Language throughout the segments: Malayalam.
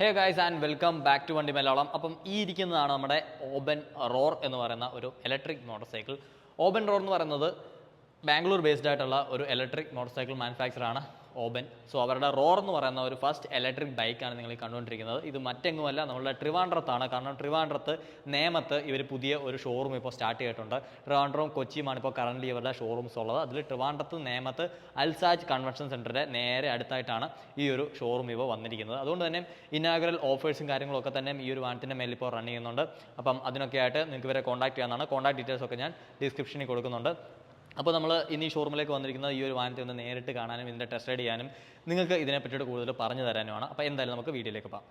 Hey guys and welcome back to Vandi Malayalam. അപ്പം ഈ ഇരിക്കുന്നതാണ് നമ്മുടെ ഓബൻ റോർ എന്ന് പറയുന്ന ഒരു ഇലക്ട്രിക് മോട്ടോർ സൈക്കിൾ. ഓബൻ റോർ എന്ന് പറയുന്നത് ബാംഗ്ലൂർ ബേസ്ഡ് ആയിട്ടുള്ള ഒരു ഇലക്ട്രിക് മോട്ടോർ സൈക്കിൾ മാനുഫാക്ചറാണ് ഓബൻ. സോ അവരുടെ റോർ എന്ന് പറയുന്ന ഒരു ഫസ്റ്റ് ഇലക്ട്രിക് ബൈക്കാണ് നിങ്ങൾ കണ്ടുകൊണ്ടിരിക്കുന്നത്. ഇത് മറ്റെങ്ങുമല്ല, നമ്മളുടെ ട്രിവാൻഡ്രത്താണ്. കാരണം ട്രിവാൻഡ്രത്ത് നേമത്ത് ഇവർ പുതിയ ഒരു ഷോറൂം ഇപ്പോൾ സ്റ്റാർട്ട് ചെയ്തിട്ടുണ്ട്. ട്രിവാൻഡ്രവും കൊച്ചിയുമാണ് ഇപ്പോൾ കറൻ്റ് ഇവരുടെ ഷോറൂംസ് ഉള്ളത്. അതിൽ ട്രിവാൻഡ്രത്ത് നേമത്ത് അൽസാജ് കൺവെൻഷൻ സെൻറ്ററിൻ്റെ നേരെ അടുത്തായിട്ടാണ് ഈ ഒരു ഷോറൂം ഇപ്പോൾ വന്നിരിക്കുന്നത്. അതുകൊണ്ട് തന്നെ ഇനാഗറൽ ഓഫേഴ്സും കാര്യങ്ങളൊക്കെ തന്നെ ഈ ഒരു വാഹനത്തിൻ്റെ മേലിൽ ഇപ്പോൾ റൺ ചെയ്യുന്നുണ്ട്. അപ്പം അതിനൊക്കെ ആയിട്ട് നിങ്ങൾക്ക് ഇവരെ കോൺടാക്ട് ചെയ്യാവുന്നതാണ്. കോൺടാക്ട് ഡീറ്റെയിൽസ് ഒക്കെ ഞാൻ ഡിസ്ക്രിപ്ഷനിൽ കൊടുക്കുന്നുണ്ട്. അപ്പോൾ നമ്മൾ ഇനി ഷോറൂമിലേക്ക് വന്നിരിക്കുന്നത് ഈ ഒരു വാഹനത്തെ ഒന്ന് നേരിട്ട് കാണാനും ഇതിൻ്റെ ടെസ്റ്റ് റൈഡ് ചെയ്യാനും നിങ്ങൾക്ക് ഇതിനെപ്പറ്റിയിട്ട് കൂടുതൽ പറഞ്ഞു തരാനുമാണ്. അപ്പോൾ എന്തായാലും നമുക്ക് വീഡിയോയിലേക്ക് പോകാം.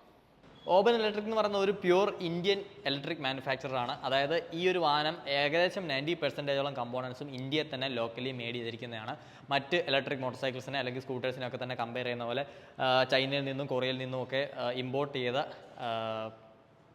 ഓബൻ ഇലക്ട്രിക് എന്ന് പറയുന്ന ഒരു പ്യൂർ ഇന്ത്യൻ ഇലക്ട്രിക് മാനുഫാക്ചറാണ്. അതായത് ഈ ഒരു വാഹനം ഏകദേശം 90% കമ്പോണൻസും ഇന്ത്യയിൽ തന്നെ ലോക്കലി മേഡ് ചെയ്തിരിക്കുന്നതാണ്. മറ്റ് ഇലക്ട്രിക് മോട്ടോർ സൈക്കിൾസിനെ അല്ലെങ്കിൽ സ്കൂട്ടേഴ്സിനൊക്കെ തന്നെ കമ്പയർ ചെയ്യുന്ന പോലെ ചൈനയിൽ നിന്നും കൊറിയയിൽ നിന്നും ഒക്കെ ഇമ്പോർട്ട് ചെയ്ത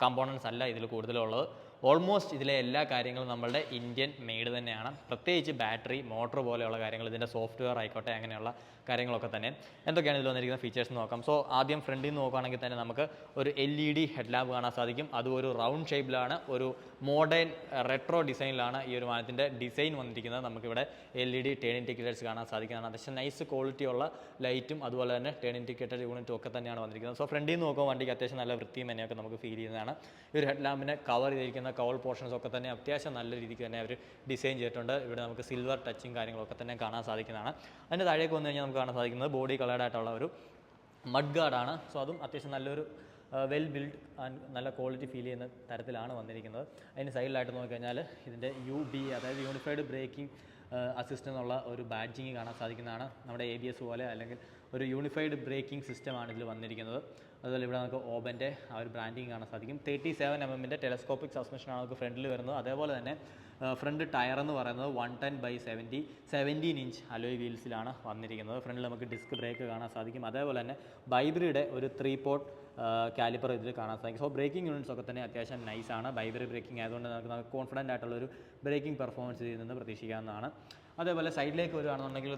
കമ്പോണൻസ് അല്ല ഇതിൽ കൂടുതലുള്ളത്. ഓൾമോസ്റ്റ് ഇതിലെ എല്ലാ കാര്യങ്ങളും നമ്മളുടെ ഇന്ത്യൻ മെയ്ഡ് തന്നെയാണ്. പ്രത്യേകിച്ച് ബാറ്ററി, മോട്ടോർ പോലെയുള്ള കാര്യങ്ങൾ, ഇതിൻ്റെ സോഫ്റ്റ്വെയർ ആയിക്കോട്ടെ, അങ്ങനെയുള്ള കാര്യങ്ങളൊക്കെ തന്നെ. എന്തൊക്കെയാണ് ഇതിൽ വന്നിരിക്കുന്ന ഫീച്ചേഴ്സ് നോക്കാം. സോ ആദ്യം ഫ്രണ്ടിൽ നിന്ന് നോക്കുകയാണെങ്കിൽ തന്നെ നമുക്ക് ഒരു LED ഹെഡ് ലാമ്പ് കാണാൻ സാധിക്കും. അതും ഒരു റൗണ്ട് ഷേപ്പിലാണ്, ഒരു മോഡേൺ റെട്രോ ഡിസൈനിലാണ് ഈ ഒരു വാഹനത്തിൻ്റെ ഡിസൈൻ വന്നിരിക്കുന്നത്. നമുക്കിവിടെ LED ടേൺ ഇൻഡിക്കേറ്റേഴ്സ് കാണാൻ സാധിക്കുന്നതാണ്. അത്യാവശ്യം നൈസ് ക്വാളിറ്റിയുള്ള ലൈറ്റും അതുപോലെ തന്നെ ടേൺ ഇൻഡിക്കേറ്റർ യൂണിറ്റും ഒക്കെ തന്നെയാണ് വന്നിരിക്കുന്നത്. സോ ഫ്രണ്ടിൽ നിന്ന് നോക്കുമ്പോൾ വണ്ടിക്ക് അത്യാവശ്യം നല്ല വൃത്തിയും എന്നെയൊക്കെ നമുക്ക് ഫീൽ ചെയ്യുന്നതാണ്. ഈ ഒരു ഹെഡ് ലാമ്പിനെ കവർ ചെയ്തിരിക്കുന്ന കവൾ പോർഷൻസ് ഒക്കെ തന്നെ അത്യാവശ്യം നല്ല രീതിക്ക് തന്നെ അവർ ഡിസൈൻ ചെയ്തിട്ടുണ്ട്. ഇവിടെ നമുക്ക് സിൽവർ ടച്ചും കാര്യങ്ങളൊക്കെ തന്നെ കാണാൻ സാധിക്കുന്നതാണ്. അതിൻ്റെ താഴേക്ക് വന്നു കഴിഞ്ഞാൽ നമുക്ക് കാണാൻ സാധിക്കുന്നത് ബോഡി കളേർഡായിട്ടുള്ള ഒരു മഡ് ഗാർഡാണ്. സോ അതും അത്യാവശ്യം നല്ലൊരു വെൽ ബിൽഡ് ആൻഡ് നല്ല ക്വാളിറ്റി ഫീൽ ചെയ്യുന്ന തരത്തിലാണ് വന്നിരിക്കുന്നത്. അതിന് സൈഡിലായിട്ട് നോക്കിക്കഴിഞ്ഞാൽ ഇതിൻ്റെ UB, അതായത് യൂണിഫൈഡ് ബ്രേക്കിംഗ് അസിസ്റ്റ് എന്നുള്ള ഒരു ബാഡ്ജിങ് കാണാൻ സാധിക്കുന്നതാണ്. നമ്മുടെ ABS പോലെ അല്ലെങ്കിൽ ഒരു യൂണിഫൈഡ് ബ്രേക്കിംഗ് സിസ്റ്റമാണ് ഇതിൽ വന്നിരിക്കുന്നത്. അതുപോലെ ഇവിടെ നമുക്ക് ഓബൻ്റെ ആ ഒരു ബ്രാൻഡിങ് കാണാൻ സാധിക്കും. 37 mm ടെലസ്കോപ്പിക് സസ്പെൻഷനാണ് നമുക്ക് ഫ്രണ്ടിൽ വരുന്നത്. അതേപോലെ തന്നെ ഫ്രണ്ട് ടയർ എന്ന് പറയുന്നത് 110/70 17 ഇഞ്ച് അലോയ് വീൽസിലാണ് വന്നിരിക്കുന്നത്. ഫ്രണ്ടിൽ നമുക്ക് ഡിസ്ക് ബ്രേക്ക് കാണാൻ സാധിക്കും. അതേപോലെ തന്നെ ബൈബ്രിയുടെ ഒരു 3 പോർട്ട് കാലിപ്പർ ഇതിൽ കാണാൻ സാധിക്കും. സോ ബ്രേക്കിംഗ് യൂണിറ്റ്സ് ഒക്കെ തന്നെ അത്യാവശ്യം നൈസാണ്. ബൈബ്രി ബ്രേക്കിംഗ് ആയതുകൊണ്ട് നമുക്ക് കോൺഫിഡൻ്റ് ആയിട്ടുള്ളൊരു ബ്രേക്കിംഗ് പെർഫോമൻസ് ഇതിൽ നിന്ന് പ്രതീക്ഷിക്കാവുന്നതാണ്. അതേപോലെ സൈഡിലേക്ക് വരികയാണെന്നുണ്ടെങ്കിൽ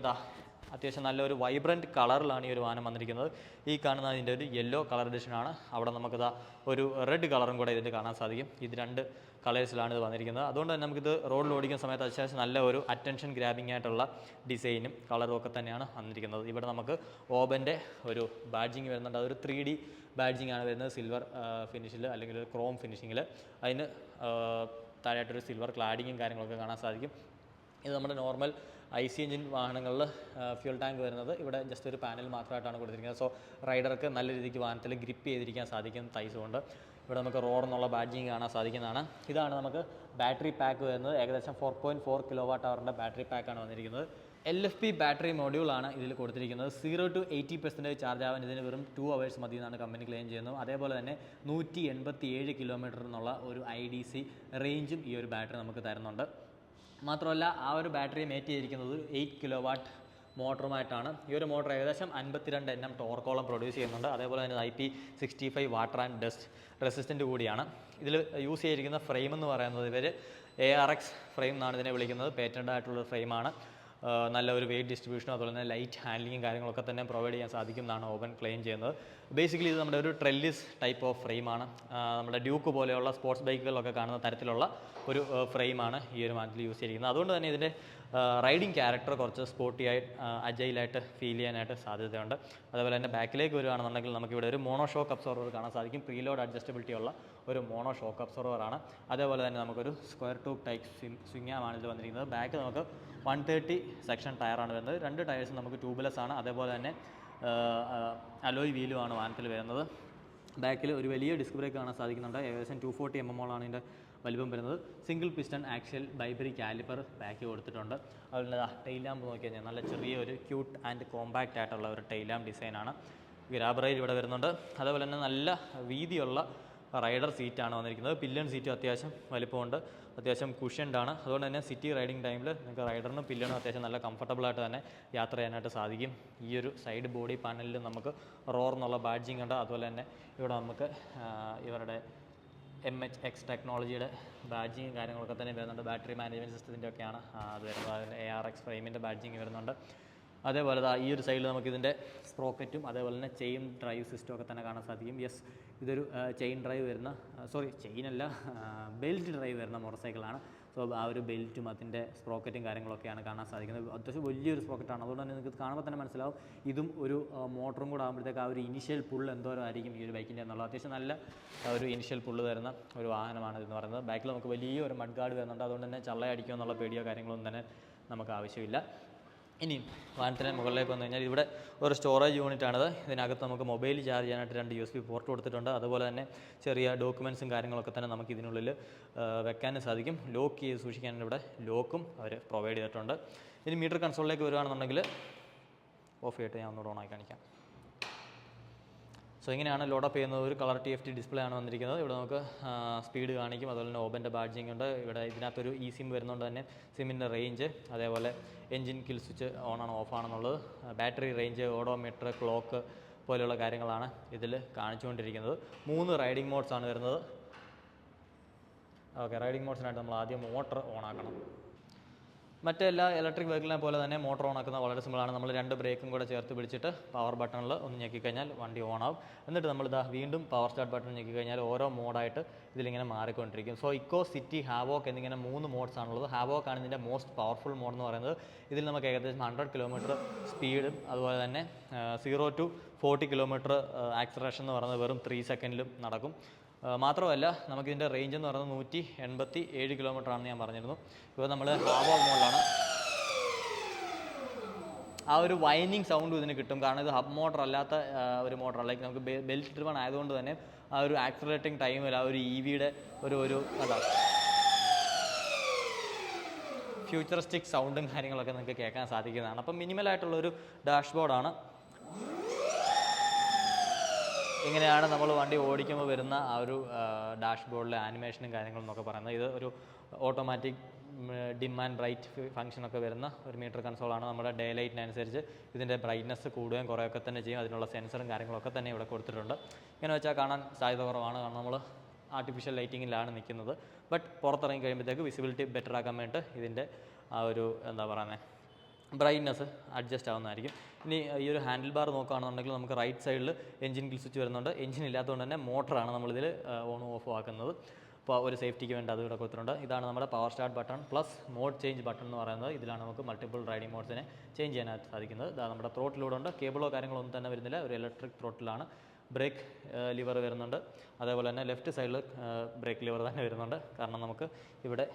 അത്യാവശ്യം നല്ലൊരു വൈബ്രൻറ്റ് കളറിലാണ് ഈ ഒരു വാഹനം വന്നിരിക്കുന്നത്. ഈ കാണുന്ന ഇതിൻ്റെ ഒരു യെല്ലോ കളർ എഡിഷനാണ്. അവിടെ നമുക്കിതാ ഒരു റെഡ് കളറും കൂടെ ഇതിൽ കാണാൻ സാധിക്കും. ഇത് 2 കളേഴ്സിലാണ് ഇത് വന്നിരിക്കുന്നത്. അതുകൊണ്ട് തന്നെ നമുക്കിത് റോഡിൽ ഓടിക്കുന്ന സമയത്ത് അത്യാവശ്യം നല്ല ഒരു അറ്റൻഷൻ ഗ്രാബിംഗ് ആയിട്ടുള്ള ഡിസൈനും കളറും ഒക്കെ തന്നെയാണ് വന്നിരിക്കുന്നത്. ഇവിടെ നമുക്ക് ഓബൻ്റെ ഒരു ബാഡ്ജിങ് വരുന്നുണ്ട്. അതൊരു 3D ബാഡ്ജിങ് ആണ് വരുന്നത്, സിൽവർ ഫിനിഷിൽ അല്ലെങ്കിൽ ഒരു ക്രോം ഫിനിഷിങ്ങിൽ. അതിന് താഴെയായിട്ടൊരു സിൽവർ ക്ലാഡിങ്ങും കാര്യങ്ങളൊക്കെ കാണാൻ സാധിക്കും. ഇത് നമ്മുടെ നോർമൽ IC എഞ്ചിൻ വാഹനങ്ങളിൽ ഫ്യൂൽ ടാങ്ക് വരുന്നത് ഇവിടെ ജസ്റ്റ് ഒരു പാനൽ മാത്രമായിട്ടാണ് കൊടുത്തിരിക്കുന്നത്. സോ റൈഡർക്ക് നല്ല രീതിക്ക് വാഹനത്തിൽ ഗ്രിപ്പ് ചെയ്തിരിക്കാൻ സാധിക്കും തൈസ് കൊണ്ട്. ഇവിടെ നമുക്ക് റോർ എന്നുള്ള ബാഡ്ജിങ് കാണാൻ സാധിക്കുന്നതാണ്. ഇതാണ് നമുക്ക് ബാറ്ററി പാക്ക് വരുന്നത്. ഏകദേശം 4.4 kWh ബാറ്ററി പാക്കാണ് വന്നിരിക്കുന്നത്. LFP ബാറ്ററി മൊഡ്യൂളാണ് ഇതിൽ കൊടുത്തിരിക്കുന്നത്. 0 to 80% ചാർജ് ആവാൻ ഇതിന് വെറും 2 hours മതി എന്നാണ് കമ്പനി ക്ലെയിം ചെയ്യുന്നത്. അതേപോലെ തന്നെ 187 കിലോമീറ്റർ എന്നുള്ള ഒരു IDC റേഞ്ചും ഈ ഒരു ബാറ്ററി നമുക്ക് തരുന്നുണ്ട്. മാത്രമല്ല ആ ഒരു ബാറ്ററി മേറ്റ് ചെയ്തിരിക്കുന്നത് 8 kW മോട്ടറുമായിട്ടാണ്. ഈ ഒരു മോട്ടർ ഏകദേശം 52 Nm ടോർക്കോളം പ്രൊഡ്യൂസ് ചെയ്യുന്നുണ്ട്. അതേപോലെ തന്നെ IP65 water and dust resistant കൂടിയാണ്. ഇതിൽ യൂസ് ചെയ്തിരിക്കുന്ന ഫ്രെയിം എന്ന് പറയുന്നത് ഇവർ ARX ഫ്രെയിം എന്നാണ് ഇതിനെ വിളിക്കുന്നത്. പേറ്റൻ്റ് ആയിട്ടുള്ള ഫ്രെയിമാണ്. നല്ല ഒരു വെയിറ്റ് ഡിസ്ട്രിബ്യൂഷനും അതുപോലെ തന്നെ ലൈറ്റ് ഹാൻഡ്ലിങ്ങും കാര്യങ്ങളൊക്കെ തന്നെ പ്രൊവൈഡ് ചെയ്യാൻ സാധിക്കും എന്നാണ് ഓബൻ ക്ലെയിം ചെയ്യുന്നത്. ബേസിക്കലി ഇത് നമ്മുടെ ഒരു ട്രെല്ലിസ് ടൈപ്പ് ഓഫ് ഫ്രെയിമാണ്. നമ്മുടെ ഡ്യൂക്ക് പോലെയുള്ള സ്പോർട്സ് ബൈക്കുകളിലൊക്കെ കാണുന്ന തരത്തിലുള്ള ഒരു ഫ്രെയിമാണ് ഈ ഒരു വാഹനത്തിൽ യൂസ് ചെയ്തിരിക്കുന്നത്. അതുകൊണ്ട് തന്നെ ഇതിൻ്റെ റൈഡിങ് ക്യാരക്ടർ കുറച്ച് സ്പോർട്ടിയായി അജൈലായിട്ട് ഫീൽ ചെയ്യാനായിട്ട് സാധ്യതയുണ്ട്. അതുപോലെ തന്നെ ബാക്കിലേക്ക് വരികയാണെന്നുണ്ടെങ്കിൽ നമുക്കിവിടെ ഒരു മോണോ ഷോക്ക് അബ്സോർവർ കാണാൻ സാധിക്കും. പ്രീലോഡ് അഡ്ജസ്റ്റബിലിറ്റി ഉള്ള ഒരു മോണോ ഷോക്ക് അബ്സോർവറാണ്. അതേപോലെ തന്നെ നമുക്കൊരു സ്ക്വയർ ട്യൂബ് ടൈപ്പ് സ്വിങ്ങാണ് ഇതിൽ വന്നിരിക്കുന്നത്. ബാക്ക് നമുക്ക് 130 സെക്ഷൻ ടയറാണ് വരുന്നത്. 2 ടയേഴ്സും നമുക്ക് ട്യൂബ്ലെസ് ആണ്. അതേപോലെ തന്നെ അലോയ് വീലുമാണ് വാഹനത്തിൽ വരുന്നത്. ബാക്കിൽ ഒരു വലിയ ഡിസ്ക് ബ്രേക്ക് കാണാൻ സാധിക്കുന്നുണ്ട്. ഏകദേശം 240 mm ഇതിൻ്റെ വലിപ്പം വരുന്നത്. Single piston axial ByBre caliper back കൊടുത്തിട്ടുണ്ട്. അതുപോലെ ടെയിൽ ലാമ്പ് നോക്കി കഴിഞ്ഞാൽ നല്ല ചെറിയൊരു ക്യൂട്ട് ആൻഡ് കോമ്പാക്റ്റ് ആയിട്ടുള്ള ഒരു ടെയിൽ ലാമ്പ് ഡിസൈനാണ്. ഗ്രാബ് റെയിൽ ഇവിടെ വരുന്നുണ്ട്. അതേപോലെ തന്നെ നല്ല വീതിയുള്ള റൈഡർ സീറ്റാണ് വന്നിരിക്കുന്നത്. പില്ലൺ സീറ്റും അത്യാവശ്യം വലിപ്പമുണ്ട്, അത്യാവശ്യം കുഷ്യൻഡാണ്. അതുകൊണ്ട് തന്നെ സിറ്റി റൈഡിങ് ടൈമിൽ നിങ്ങൾക്ക് റൈഡറിനും പില്ലണും അത്യാവശ്യം നല്ല കംഫർട്ടബിളായിട്ട് തന്നെ യാത്ര ചെയ്യാനായിട്ട് സാധിക്കും. ഈ ഒരു സൈഡ് ബോഡി പാനലിൽ നമുക്ക് റോർ എന്നുള്ള ബാഡ്ജിങ് ഉണ്ട്. അതുപോലെ തന്നെ ഇവിടെ നമുക്ക് ഇവരുടെ MHX ടെക്നോളജിയുടെ ബാഡ്ജിങ് കാര്യങ്ങളൊക്കെ തന്നെ വരുന്നുണ്ട്. ബാറ്ററി മാനേജ്മെൻറ്റ് സിസ്റ്റത്തിൻ്റെ ഒക്കെയാണ് അത് വരുന്നത്. അതിൻ്റെ ARX ഫ്രെയിമിൻ്റെ ബാഡ്ജിങ് വരുന്നുണ്ട്. അതേപോലെ ഈ ഒരു സൈഡിൽ നമുക്ക് ഇതിൻ്റെ സ്പ്രോക്കറ്റും അതേപോലെ തന്നെ ചെയിൻ ഡ്രൈവ് സിസ്റ്റം ഒക്കെ തന്നെ കാണാൻ സാധിക്കും. യെസ്, ഇതൊരു ചെയിൻ ഡ്രൈവ് വരുന്ന ചെയിനല്ല, ബെൽറ്റ് ഡ്രൈവ് വരുന്ന മോട്ടോർ സൈക്കിളാണ്. സോ ആ ഒരു ബെൽറ്റും അതിൻ്റെ സ്പ്രോക്കറ്റും കാര്യങ്ങളൊക്കെയാണ് കാണാൻ സാധിക്കുന്നത്. അത്യാവശ്യം വലിയൊരു സ്പ്രോക്കറ്റാണ്. അതുകൊണ്ട് തന്നെ നിങ്ങൾക്ക് കാണുമ്പോൾ തന്നെ മനസ്സിലാവും ഇതും ഒരു മോട്ടറും കൂടെ ആകുമ്പോഴത്തേക്ക് ആ ഒരു ഇനിഷ്യൽ പുള്ള് എന്തോരം ആയിരിക്കും ഈ ഒരു ബൈക്കിൻ്റെ എന്നുള്ളത്. അത്യാവശ്യം നല്ല ഒരു ഇനിഷ്യൽ പുള്ള് തരുന്ന ഒരു വാഹനമാണ് ഇതെന്ന് പറയുന്നത്. ബാക്കിൽ നമുക്ക് വലിയൊരു മഡ് ഗാർഡ് വരുന്നുണ്ട്. അതുകൊണ്ട് തന്നെ ചള്ളയടിക്കുമോ എന്നുള്ള പേടിയോ കാര്യങ്ങളൊന്നും തന്നെ നമുക്ക് ആവശ്യമില്ല. ഇനി വാഹനത്തിന് മുകളിലേക്ക് വന്നു കഴിഞ്ഞാൽ ഇവിടെ ഒരു സ്റ്റോറേജ് യൂണിറ്റാണിത്. ഇതിനകത്ത് നമുക്ക് മൊബൈൽ ചാർജ് ചെയ്യാനായിട്ട് 2 USB പോർട്ട് കൊടുത്തിട്ടുണ്ട്. അതുപോലെ തന്നെ ചെറിയ ഡോക്യുമെൻറ്റ്സും കാര്യങ്ങളൊക്കെ തന്നെ നമുക്ക് ഇതിനുള്ളിൽ വെക്കാനും സാധിക്കും. ലോക്ക് ചെയ്ത് സൂക്ഷിക്കാനും ഇവിടെ ലോക്കും അവർ പ്രൊവൈഡ് ചെയ്തിട്ടുണ്ട്. ഇനി മീറ്റർ കൺസോളിലേക്ക് വരുവാണെന്നുണ്ടെങ്കിൽ ഓഫ് ചെയ്തിട്ട് ഞാൻ ഒന്നുകൂടെ ഓണാക്കി കാണിക്കാം. സോ ഇങ്ങനെയാണ് ലോഡപ്പ് ചെയ്യുന്നത്. ഒരു കളർ TFT ഡിസ്പ്ലേ ആണ് വന്നിരിക്കുന്നത്. ഇവിടെ നമുക്ക് സ്പീഡ് കാണിക്കും. അതുപോലെ തന്നെ ഓബൻ്റെ ബാഡ്ജിങ് ഉണ്ട്. ഇവിടെ ഇതിനകത്തൊരു സിം വരുന്നതുകൊണ്ട് തന്നെ സിമ്മിൻ്റെ റേഞ്ച്, അതേപോലെ എൻജിൻ കിൽ സ്വിച്ച് ഓണാണോ ഓഫാണെന്നുള്ളത്, ബാറ്ററി റേഞ്ച്, ഓഡോമീറ്റർ, ക്ലോക്ക് പോലെയുള്ള കാര്യങ്ങളാണ് ഇതിൽ കാണിച്ചുകൊണ്ടിരിക്കുന്നത്. 3 റൈഡിംഗ് മോഡ്സ് ആണ് വരുന്നത്. ഓക്കെ, റൈഡിംഗ് മോഡ്സിനായിട്ട് നമ്മൾ ആദ്യം മോട്ടർ ഓണാക്കണം. മറ്റെല്ലാ ഇലക്ട്രിക് വെഹിക്കിളിനെ പോലെ തന്നെ മോട്ടോർ ഓൺ ആക്കുന്നത് വളരെ സിമ്പിളാണ്. നമ്മൾ 2 ബ്രേക്കും കൂടെ ചേർത്ത് പിടിച്ചിട്ട് പവർ ബട്ടണിൽ ഒന്ന് ഞെക്കിക്കഴിഞ്ഞാൽ വണ്ടി ഓൺ ആവും. എന്നിട്ട് നമ്മൾ വീണ്ടും പവർ സ്റ്റാർട്ട് ബട്ടൺ ഞെക്കിക്കഴിഞ്ഞാൽ ഓരോ മോഡായിട്ട് ഇതിലിങ്ങനെ മാറിക്കൊണ്ടിരിക്കും. സോ ഇക്കോ, സിറ്റി, ഹാവോക്ക് എന്നിങ്ങനെ 3 മോഡ്സ് ആണുള്ളത്. ഹാവോക്ക് ആണ് ഇതിൻ്റെ മോസ്റ്റ് പവർഫുൾ മോഡ് എന്ന് പറയുന്നത്. ഇതിൽ നമുക്ക് ഏകദേശം 100 km സ്പീഡും അതുപോലെ തന്നെ 0 to 40 km ആക്സലറേഷൻ എന്ന് പറയുന്നത് വെറും 3 സെക്കൻഡിലും നടക്കും. മാത്രമല്ല നമുക്കിതിൻ്റെ റേഞ്ച് എന്ന് പറയുന്നത് 187 km ആണെന്ന് ഞാൻ പറഞ്ഞിരുന്നു. ഇപ്പോൾ നമ്മൾ ഹാവോ മോഡിലാണ്. ആ ഒരു വൈനിങ് സൗണ്ടും ഇതിന് കിട്ടും. കാരണം ഇത് ഹബ് മോട്ടർ അല്ലാത്ത ഒരു മോട്ടർ, ലൈക്ക് നമുക്ക് ബെൽറ്റ് ഡ്രിവൺ ആയതുകൊണ്ട് തന്നെ ആ ഒരു ആക്സിലറേറ്റിംഗ് ടൈമിൽ ആ ഒരു EVയുടെ ഒരു അതാ ഫ്യൂച്ചറിസ്റ്റിക് സൗണ്ടും കാര്യങ്ങളൊക്കെ നിങ്ങൾക്ക് കേൾക്കാൻ സാധിക്കുന്നതാണ്. അപ്പം മിനിമലായിട്ടുള്ളൊരു ഡാഷ്ബോർഡാണ്. ഇങ്ങനെയാണ് നമ്മൾ വണ്ടി ഓടിക്കുമ്പോൾ വരുന്ന ആ ഒരു ഡാഷ്ബോർഡിലെ ആനിമേഷനും കാര്യങ്ങളും എന്നൊക്കെ പറയുന്നത്. ഇത് ഒരു ഓട്ടോമാറ്റിക് ഡിം ആൻഡ് ബ്രൈറ്റ് ഫംഗ്ഷനൊക്കെ വരുന്ന ഒരു മീറ്റർ കൺസോളാണ്. നമ്മുടെ ഡേ ലൈറ്റിനനുസരിച്ച് ഇതിൻ്റെ ബ്രൈറ്റ്നസ് കൂടുകയും കുറയൊക്കെ തന്നെ ചെയ്യും. അതിനുള്ള സെൻസറും കാര്യങ്ങളൊക്കെ തന്നെ ഇവിടെ കൊടുത്തിട്ടുണ്ട്. ഇങ്ങനെ വെച്ചാൽ കാണാൻ സാധ്യത കുറവാണ്, കാരണം നമ്മൾ ആർട്ടിഫിഷ്യൽ ലൈറ്റിങ്ങിലാണ് നിൽക്കുന്നത്. ബട്ട് പുറത്തിറങ്ങി കഴിയുമ്പോഴത്തേക്ക് വിസിബിലിറ്റി ബെറ്റർ ആക്കാൻ വേണ്ടിയിട്ട് ഇതിൻ്റെ ആ ഒരു ബ്രൈറ്റ്നസ് അഡ്ജസ്റ്റ് ആവുന്നതായിരിക്കും. ഇനി ഈ ഒരു ഹാൻഡിൽ ബാർ നോക്കുകയാണെന്നുണ്ടെങ്കിൽ നമുക്ക് റൈറ്റ് സൈഡിൽ എഞ്ചിൻ കിൽ സ്വിച്ച് വരുന്നുണ്ട്. എഞ്ചിൻ ഇല്ലാത്തതുകൊണ്ട് തന്നെ മോട്ടറാണ് നമ്മളിതിൽ ഓണും ഓഫും ആക്കുന്നത്. അപ്പോൾ ഒരു സേഫ്റ്റിക്ക് വേണ്ടി അത് ഇവിടെ കൊടുത്തിട്ടുണ്ട്. ഇതാണ് നമ്മുടെ power start button plus mode change button എന്ന് പറയുന്നത്. ഇതിലാണ് നമുക്ക് മൾട്ടിപ്പിൾ റൈഡിംഗ് മോഡ്സിനെ ചേഞ്ച് ചെയ്യാനായിട്ട് സാധിക്കുന്നത്. ഇതാ നമ്മുടെ ത്രോട്ടിലൂടെ ഉണ്ട്. കേബിളോ കാര്യങ്ങളോ ഒന്നും തന്നെ വരുന്നില്ല. ഒരു ഇലക്ട്രിക് ത്രോട്ടിലാണ്. ബ്രേക്ക് ലിവർ വരുന്നുണ്ട്. അതേപോലെ തന്നെ ലെഫ്റ്റ് സൈഡിൽ ബ്രേക്ക് ലിവർ തന്നെ വരുന്നുണ്ട്. കാരണം നമുക്ക് ഇവിടെ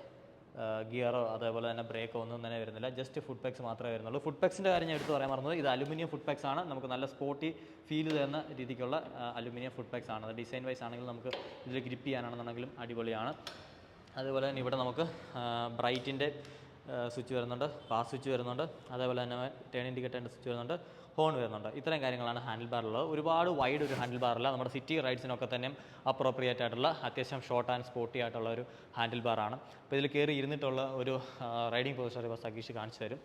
ഗിയറോ അതേപോലെ തന്നെ ബ്രേക്കോ ഒന്നും തന്നെ വരുന്നില്ല. ജസ്റ്റ് ഫുഡ് പെക്സ് മാത്രമേ വരുന്നുള്ളൂ. ഫുഡ് പെക്സിൻ്റെ കാര്യം ഞാൻ എടുത്ത് പറയാൻ മറന്നത്. ഇത് അലുമിനിയം ഫുഡ് പെക്സ് ആണ്. നമുക്ക് നല്ല സ്പോർട്ടി ഫീൽ തരുന്ന രീതിക്കുള്ള അലുമിനിയം ഫുഡ് പെക്സ് ആണ്. അത് ഡിസൈൻ വൈസ് ആണെങ്കിൽ നമുക്ക് ഇതിൽ ഗ്രിപ്പ് ചെയ്യാനാണെന്നുണ്ടെങ്കിലും അടിപൊളിയാണ്. അതുപോലെ തന്നെ ഇവിടെ നമുക്ക് ബ്രൈറ്റിൻ്റെ സ്വിച്ച് വരുന്നുണ്ട്, പാസ് സ്വിച്ച് വരുന്നുണ്ട്, അതേപോലെ തന്നെ ടേൺ ഇൻഡിക്കേറ്ററിൻ്റെ സ്വിച്ച് വരുന്നുണ്ട്, ഹോൺ വരുന്നുണ്ട്. ഇത്രയും കാര്യങ്ങളാണ് ഹാൻഡിൽ ബാറിലുള്ളത്. ഒരുപാട് വൈഡ് ഒരു ഹാൻഡിൽ ബാറല്ല. നമ്മുടെ സിറ്റി റൈഡ്സിനൊക്കെ തന്നെ അപ്രോപ്രിയേറ്റ് ആയിട്ടുള്ള അത്യാവശ്യം ഷോർട്ട് ആൻഡ് സ്പോർട്ടി ആയിട്ടുള്ള ഒരു ഹാൻഡിൽ ബാറാണ്. അപ്പോൾ ഇതിൽ കയറി ഇരുന്നിട്ടുള്ള ഒരു റൈഡിംഗ് പൊസിഷൻ ഇപ്പോൾ സഗീഷ് കാണിച്ചു തരും.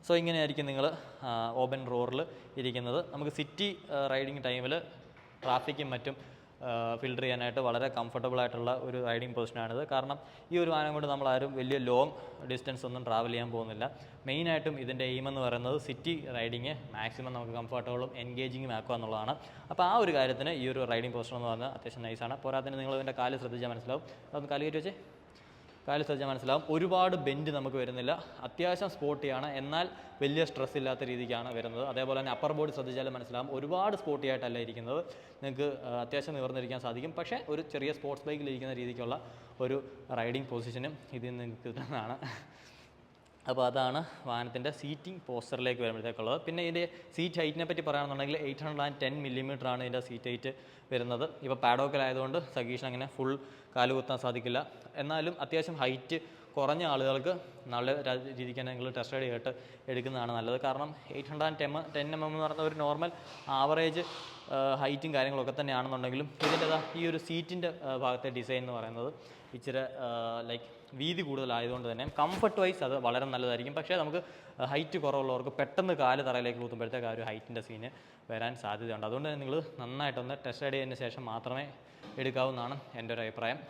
സോ ഇങ്ങനെയായിരിക്കും നിങ്ങൾ ഓപ്പൺ റോറിൽ ഇരിക്കുന്നത്. നമുക്ക് സിറ്റി റൈഡിങ് ടൈമിൽ ട്രാഫിക്കും മറ്റും ഫിൽട്ടർ ചെയ്യാനായിട്ട് വളരെ കംഫർട്ടബിൾ ആയിട്ടുള്ള ഒരു റൈഡിംഗ് പൊസിഷനാണിത്. കാരണം ഈ ഒരു വാഹനം കൊണ്ട് നമ്മളാരും വലിയ ലോങ് ഡിസ്റ്റൻസ് ഒന്നും ട്രാവൽ ചെയ്യാൻ പോകുന്നില്ല. മെയിനായിട്ടും ഇതിൻ്റെ എയിം എന്ന് പറയുന്നത് സിറ്റി റൈഡിങ് മാക്സിമം നമുക്ക് കംഫർട്ടബിളും എൻഗേജിങ്ങും ആക്കുക എന്നുള്ളതാണ്. അപ്പോൾ ആ ഒരു കാര്യത്തിന് ഈ ഒരു റൈഡിംഗ് പൊസിഷൻ എന്ന് പറഞ്ഞാൽ അത്യാവശ്യം നൈസാണ്. പോരാത്തിന് നിങ്ങൾ ഇതിൻ്റെ കാല് ശ്രദ്ധിച്ചാൽ മനസ്സിലാവും. അതൊന്ന് കാല് കയറ്റി വെച്ചേ. കാല് ശ്രദ്ധിച്ചാൽ മനസ്സിലാവും. ഒരുപാട് ബെൻഡ് നമുക്ക് വരുന്നില്ല. അത്യാവശ്യം സ്പോർട്ടിയാണ്, എന്നാൽ വലിയ സ്ട്രെസ് ഇല്ലാത്ത രീതിക്കാണ് വരുന്നത്. അതേപോലെ തന്നെ അപ്പർ ബോഡി ശ്രദ്ധിച്ചാലും മനസ്സിലാവും. ഒരുപാട് സ്പോർട്ടി ആയിട്ടല്ല ഇരിക്കുന്നത്. നിങ്ങൾക്ക് അത്യാവശ്യം നിവർന്നിരിക്കാൻ സാധിക്കും. പക്ഷേ ഒരു ചെറിയ സ്പോർട്സ് ബൈക്കിലിരിക്കുന്ന രീതിക്കുള്ള ഒരു റൈഡിംഗ് പൊസിഷനും ഇതിൽ നിങ്ങൾക്ക് കിട്ടുന്നതാണ്. അപ്പോൾ അതാണ് വാഹനത്തിൻ്റെ സീറ്റിംഗ് പോസ്റ്ററിലേക്ക് വരുമ്പോഴത്തേക്കുള്ളത്. പിന്നെ ഇതിൻ്റെ സീറ്റ് ഹൈറ്റിനെ പറ്റി പറയുകയാണെന്നുണ്ടെങ്കിൽ 810 mm ആണ് ഇതിൻ്റെ സീറ്റ് ഹൈറ്റ് വരുന്നത്. ഇപ്പോൾ പാഡോക്കിലായതുകൊണ്ട് സഗീഷിന് അങ്ങനെ ഫുൾ കാലുകുത്താൻ സാധിക്കില്ല. എന്നാലും അത്യാവശ്യം ഹൈറ്റ് കുറഞ്ഞ ആളുകൾക്ക് നല്ല രീതിക്ക് തന്നെ നിങ്ങൾ ടെസ്റ്റ് റൈഡ് ചെയ്തിട്ട് എടുക്കുന്നതാണ് നല്ലത്. കാരണം 810 mm എന്ന് പറയുന്ന ഒരു നോർമൽ ആവറേജ് ഹൈറ്റും കാര്യങ്ങളൊക്കെ തന്നെയാണെന്നുണ്ടെങ്കിലും ഇതിൻ്റെ ഈ ഒരു സീറ്റിൻ്റെ ഭാഗത്തെ ഡിസൈൻ എന്ന് പറയുന്നത് ഇച്ചിരി ലൈക്ക് വീതി കൂടുതലായതുകൊണ്ട് തന്നെ കംഫർട്ട് വൈസ് അത് വളരെ നല്ലതായിരിക്കും. പക്ഷേ നമുക്ക് ഹൈറ്റ് കുറവുള്ളവർക്ക് പെട്ടെന്ന് കാല് തറയിലേക്ക് കൂത്തുമ്പോഴത്തേക്ക് ആ ഒരു ഹൈറ്റിൻ്റെ സീന് വരാൻ സാധ്യതയുണ്ട്. അതുകൊണ്ട് തന്നെ നിങ്ങൾ നന്നായിട്ടൊന്ന് ടെസ്റ്റ് റൈഡ് ചെയ്തതിന് ശേഷം മാത്രമേ എടുക്കാവുന്നതാണ് എൻ്റെ ഒരു അഭിപ്രായം.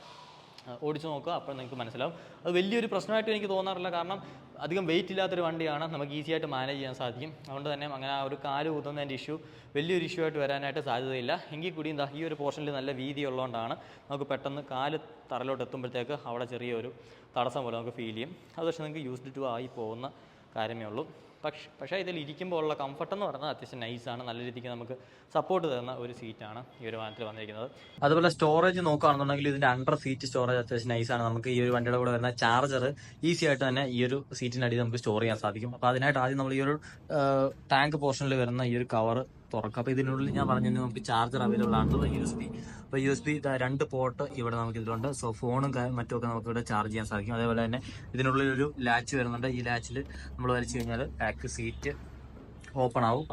ഓടിച്ചു നോക്കുക, അപ്പോൾ നിങ്ങൾക്ക് മനസ്സിലാവും. അത് വലിയൊരു പ്രശ്നമായിട്ട് എനിക്ക് തോന്നാറില്ല, കാരണം അധികം വെയിറ്റ് ഇല്ലാത്തൊരു വണ്ടിയാണ്, നമുക്ക് ഈസി ആയിട്ട് മാനേജ് ചെയ്യാൻ സാധിക്കും. അതുകൊണ്ട് തന്നെ അങ്ങനെ ആ ഒരു കാല് കുത്തുന്നതിൻ്റെ ഇഷ്യൂ വലിയൊരു ഇഷ്യൂ ആയിട്ട് വരാനായിട്ട് സാധ്യതയില്ല. എങ്കിൽ കൂടി എന്താ ഈ ഒരു പോർഷനിൽ നല്ല വീതി ഉള്ളതുകൊണ്ടാണ് നമുക്ക് പെട്ടെന്ന് കാല് തറലോട്ട് എത്തുമ്പോഴത്തേക്ക് അവിടെ ചെറിയൊരു തടസ്സം പോലെ നമുക്ക് ഫീൽ ചെയ്യും. അത് പക്ഷേ നിങ്ങൾക്ക് യൂസ്ഡ് ടു ആയി പോകുന്ന കാര്യമേ ഉള്ളൂ. പക്ഷേ ഇതിൽ ഇരിക്കുമ്പോൾ ഉള്ള കംഫർട്ട് എന്ന് പറഞ്ഞാൽ അത്യാവശ്യം നൈസാണ്, നല്ല രീതിക്ക് നമുക്ക് സപ്പോർട്ട് തരുന്ന ഒരു സീറ്റാണ് ഈ ഒരു വാഹനത്തിൽ വന്നിരിക്കുന്നത്. അതുപോലെ സ്റ്റോറേജ് നോക്കുകയാണെന്നുണ്ടെങ്കിൽ ഇതിൻ്റെ അണ്ടർ സീറ്റ് സ്റ്റോറേജ് അത്യാവശ്യം നൈസാണ്. നമുക്ക് ഈ ഒരു വണ്ടിയുടെ കൂടെ വരുന്ന ചാർജർ ഈസി ആയിട്ട് തന്നെ ഈ ഒരു സീറ്റിനടിയിൽ നമുക്ക് സ്റ്റോർ ചെയ്യാൻ സാധിക്കും. അപ്പോൾ അതിനായിട്ട് ആദ്യം നമ്മൾ ഈ ഒരു ടാങ്ക് പോർഷനിൽ വരുന്ന ഈ ഒരു കവർ തുറക്കുക. അപ്പോൾ ഇതിനുള്ളിൽ ഞാൻ പറഞ്ഞു നമുക്ക് ചാർജർ അവൈലബിൾ ആണ്, USB. അപ്പോൾ USB 2 പോർട്ട് ഇവിടെ നമുക്ക് ഇതിലുണ്ട്. സോ ഫോണും മറ്റുമൊക്കെ നമുക്ക് ഇവിടെ ചാർജ് ചെയ്യാൻ സാധിക്കും. അതേപോലെ തന്നെ ഇതിനുള്ളിൽ ഒരു ലാച്ച് വരുന്നുണ്ട്. ഈ ലാച്ചിൽ നമ്മൾ വലിച്ചു കഴിഞ്ഞാൽ ബാക്ക് സീറ്റ് ഓപ്പൺ ആവും.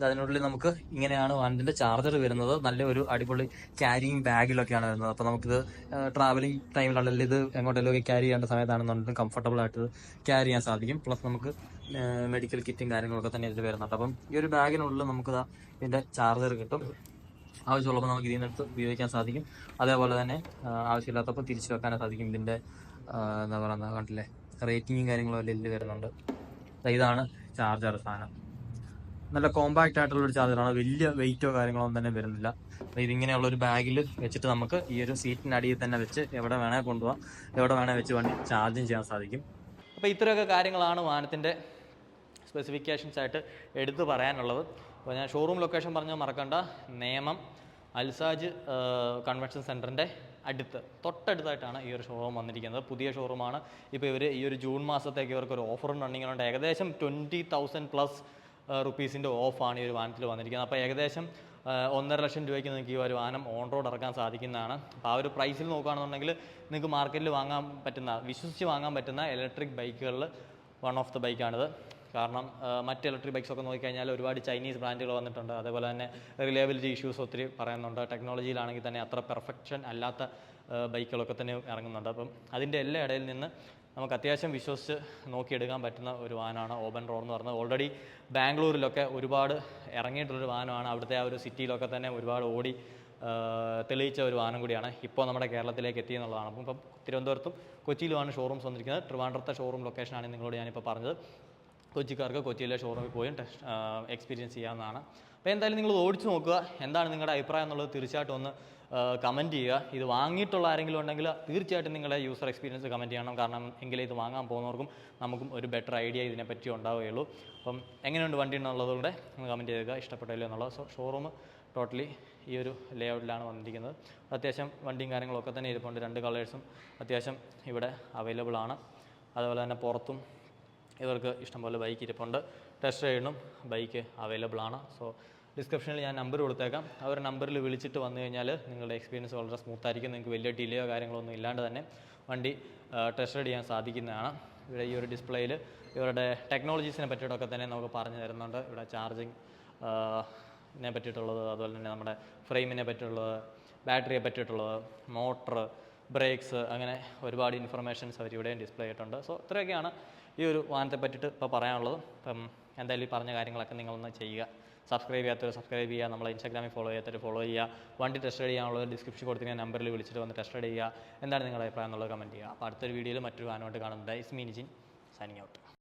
അതിനുള്ളിൽ നമുക്ക് ഇങ്ങനെയാണ് വാഹനത്തിന്റെ ചാർജർ വരുന്നത്. നല്ല ഒരു അടിപൊളി ക്യാരിങ് ബാഗിലൊക്കെയാണ് വരുന്നത്. അപ്പോൾ നമുക്കിത് ട്രാവലിംഗ് ടൈമിലാണെങ്കിൽ ഇത് എങ്ങോട്ടെങ്കിലും ക്യാരി ചെയ്യേണ്ട സമയത്താണെന്നുണ്ടെങ്കിൽ കംഫർട്ടബിൾ ആയിട്ട് ക്യാരി ചെയ്യാൻ സാധിക്കും. പ്ലസ് നമുക്ക് മെഡിക്കൽ കിറ്റും കാര്യങ്ങളൊക്കെ തന്നെ ഇതിൽ വരുന്നുണ്ട്. അപ്പം ഈ ഒരു ബാഗിനുള്ളിൽ നമുക്ക് ഇതിന്റെ ചാർജർ കിട്ടും. ആവശ്യമുള്ളപ്പോൾ നമുക്ക് ഇതിൽ നിന്നെടുത്ത് ഉപയോഗിക്കാൻ സാധിക്കും. അതേപോലെ തന്നെ ആവശ്യമില്ലാത്തപ്പോൾ തിരിച്ചു വെക്കാനും സാധിക്കും. ഇതിന്റെ എന്താ പറയുക, കണ്ടില്ലേ, റേറ്റിങ്ങും കാര്യങ്ങളും എല്ലാം ഇതിൽ വരുന്നുണ്ട്. ഇതാണ് ചാർജർ സാധനം. നല്ല കോമ്പാക്റ്റ് ആയിട്ടുള്ള ഒരു ചാർജറാണ്, വലിയ വെയിറ്റോ കാര്യങ്ങളോ ഒന്നും തന്നെ വരുന്നില്ല. ഇതിങ്ങനെയുള്ള ഒരു ബാഗിൽ വെച്ചിട്ട് നമുക്ക് ഈ ഒരു സീറ്റിനടിയിൽ തന്നെ വെച്ച് എവിടെ വേണേൽ കൊണ്ടുപോകാം, എവിടെ വേണേൽ വെച്ച് വണ്ടി ചാർജിങ് ചെയ്യാൻ സാധിക്കും. അപ്പോൾ ഇത്രയൊക്കെ കാര്യങ്ങളാണ് വാഹനത്തിൻ്റെ സ്പെസിഫിക്കേഷൻസ് ആയിട്ട് എടുത്തു പറയാനുള്ളത്. അപ്പോൾ ഞാൻ ഷോറൂം ലൊക്കേഷൻ പറഞ്ഞാൽ മറക്കണ്ട, നേമം അൽസാജ് കൺവെൻഷൻ സെൻറ്ററിൻ്റെ തൊട്ടടുത്തായിട്ടാണ് ഈ ഒരു ഷോറൂം വന്നിരിക്കുന്നത്. പുതിയ ഷോറൂമാണ്. ഇപ്പോൾ ഇവർ ഈ ഒരു ജൂൺ മാസത്തേക്ക് ഇവർക്ക് ഒരു ഓഫറും റണ്ണിങ്ങിനുണ്ട്. ഏകദേശം 20,000+ റുപ്പീസിൻ്റെ ഓഫാണ് ഈ ഒരു വാഹനത്തിൽ വന്നിരിക്കുന്നത്. അപ്പോൾ ഏകദേശം 1.5 ലക്ഷം രൂപയ്ക്ക് നിങ്ങൾക്ക് ഈ ഒരു വാഹനം ഓൺ റോഡ് ഇറക്കാൻ സാധിക്കുന്നതാണ്. അപ്പോൾ ആ ഒരു പ്രൈസിൽ നോക്കുകയാണെന്നുണ്ടെങ്കിൽ നിങ്ങൾക്ക് മാർക്കറ്റിൽ വാങ്ങാൻ പറ്റുന്ന, വിശ്വസിച്ച് വാങ്ങാൻ പറ്റുന്ന ഇലക്ട്രിക് ബൈക്കുകളിൽ വൺ ഓഫ് ദ ബൈക്കാണിത്. കാരണം മറ്റ് ഇലക്ട്രിക് ബൈക്സൊക്കെ നോക്കിക്കഴിഞ്ഞാൽ ഒരുപാട് ചൈനീസ് ബ്രാൻഡുകൾ വന്നിട്ടുണ്ട്. അതേപോലെ തന്നെ റിലയബിലിറ്റി ഇഷ്യൂസ് ഒത്തിരി പറയുന്നുണ്ട്. ടെക്നോളജിയിലാണെങ്കിൽ തന്നെ അത്ര പെർഫെക്ഷൻ അല്ലാത്ത ബൈക്കുകളൊക്കെ തന്നെ ഇറങ്ങുന്നുണ്ട്. അപ്പം അതിൻ്റെ എല്ലാ ഇടയിൽ നിന്ന് നമുക്ക് അത്യാവശ്യം വിശ്വസിച്ച് നോക്കിയെടുക്കാൻ പറ്റുന്ന ഒരു വാഹനമാണ് ഓബൻ റോഡ് എന്ന് പറയുന്നത്. ഓൾറെഡി ബാംഗ്ലൂരിലൊക്കെ ഒരുപാട് ഇറങ്ങിയിട്ടുള്ളൊരു വാഹനമാണ്. അവിടുത്തെ ആ ഒരു സിറ്റിയിലൊക്കെ തന്നെ ഒരുപാട് ഓടി തെളിയിച്ച ഒരു വാഹനം കൂടിയാണ്. ഇപ്പോൾ നമ്മുടെ കേരളത്തിലേക്ക് എത്തിയെന്നുള്ളതാണ്. അപ്പം ഇപ്പം തിരുവനന്തപുരത്തും കൊച്ചിയിലുമാണ് ഷോറൂംസ് വന്നിരിക്കുന്നത്. ട്രിവാൻഡ്രത്തെ ഷോറൂം ലൊക്കേഷനാണ് നിങ്ങളോട് ഞാനിപ്പോൾ പറഞ്ഞത്. കൊച്ചിക്കാർക്ക് കൊച്ചിയിലെ ഷോറൂമിൽ പോയി എക്സ്പീരിയൻസ് ചെയ്യാവുന്നതാണ്. അപ്പോൾ എന്തായാലും നിങ്ങൾ ഓടിച്ച് നോക്കുക. എന്താണ് നിങ്ങളുടെ അഭിപ്രായം എന്നുള്ളത് തീർച്ചയായിട്ടും ഒന്ന് കമൻറ്റ് ചെയ്യുക. ഇത് വാങ്ങിയിട്ടുള്ള ആരെങ്കിലും ഉണ്ടെങ്കിൽ തീർച്ചയായിട്ടും നിങ്ങളുടെ യൂസർ എക്സ്പീരിയൻസ് കമൻറ്റ് ചെയ്യണം. കാരണം എങ്കിലേ ഇത് വാങ്ങാൻ പോകുന്നവർക്കും നമുക്കും ഒരു ബെറ്റർ ഐഡിയ ഇതിനെപ്പറ്റി ഉണ്ടാവുകയുള്ളൂ. അപ്പം എങ്ങനെയുണ്ട് വണ്ടി എന്നുള്ളതുകൂടെ ഒന്ന് കമൻറ്റ് ചെയ്യുക, ഇഷ്ടപ്പെട്ടില്ല എന്നുള്ളത്. ഷോറൂം ടോട്ടലി ഈ ഒരു ലേ ഔട്ടിലാണ് വന്നിരിക്കുന്നത്. അത്യാവശ്യം വണ്ടിയും കാര്യങ്ങളൊക്കെ തന്നെ ഇരിപ്പുണ്ട്. 2 കളേഴ്സും അത്യാവശ്യം ഇവിടെ അവൈലബിൾ ആണ്. അതുപോലെ തന്നെ പുറത്തും ഇവർക്ക് ഇഷ്ടംപോലെ ബൈക്ക് ഇരിപ്പുണ്ട്. ടെസ്റ്റ് റൈഡിനും ബൈക്ക് അവൈലബിൾ ആണ്. സോ ഡിസ്ക്രിപ്ഷനിൽ ഞാൻ നമ്പർ കൊടുത്തേക്കാം. ആ ഒരു നമ്പറിൽ വിളിച്ചിട്ട് വന്നു കഴിഞ്ഞാൽ നിങ്ങളുടെ എക്സ്പീരിയൻസ് വളരെ സ്മൂത്തായിരിക്കും. നിങ്ങൾക്ക് വലിയ ഡിലേയോ കാര്യങ്ങളൊന്നും ഇല്ലാണ്ട് തന്നെ വണ്ടി ടെസ്റ്റ് റൈഡ് ചെയ്യാൻ സാധിക്കുന്നതാണ്. ഇവിടെ ഈ ഒരു ഡിസ്പ്ലേയിൽ ഇവരുടെ ടെക്നോളജീസിനെ പറ്റിയിട്ടൊക്കെ തന്നെ നമുക്ക് പറഞ്ഞു തരുന്നുണ്ട്. ഇവിടെ ചാർജിങ് പറ്റിയിട്ടുള്ളത്, അതുപോലെ തന്നെ നമ്മുടെ ഫ്രെയിമിനെ പറ്റിയിട്ടുള്ളത്, ബാറ്ററിയെ പറ്റിയിട്ടുള്ളത്, മോട്ടർ, ബ്രേക്സ്, അങ്ങനെ ഒരുപാട് ഇൻഫർമേഷൻസ് അവർ ഇവിടെയും ഡിസ്പ്ലേ ചെയ്തിട്ടുണ്ട്. സോ ഇത്രയൊക്കെയാണ് ഈ ഒരു വാഹനത്തെ പറ്റിയിട്ട് ഇപ്പോൾ പറയാനുള്ളത്. അപ്പം എന്തായാലും ഈ പറഞ്ഞ കാര്യങ്ങളൊക്കെ നിങ്ങളൊന്ന് ചെയ്യുക. സബ്സ്ക്രൈബ് ചെയ്യാത്തവർ സബ്സ്ക്രൈബ് ചെയ്യുക, നമ്മളെ ഇൻസ്റ്റാഗ്രാമിൽ ഫോളോ ചെയ്യാത്തവർ ഫോളോ ചെയ്യുക. വണ്ടി ടെസ്റ്റ് റൈഡ് ചെയ്യാനുള്ളത് ഡിസ്ക്രിപ്ഷൻ കൊടുത്തിരിക്കുന്ന നമ്പറിൽ വിളിച്ചിട്ട് വന്ന് ടെസ്റ്റ് റൈഡ് ചെയ്യുക. എന്താണ് നിങ്ങളുടെ അഭിപ്രായം എന്നുള്ളത് കമൻറ്റ് ചെയ്യുക. അപ്പോൾ അടുത്തൊരു വീഡിയോയിൽ മറ്റൊരു വാഹനമായിട്ട് കാണുന്നത്. Is me Nizhyn, signing out.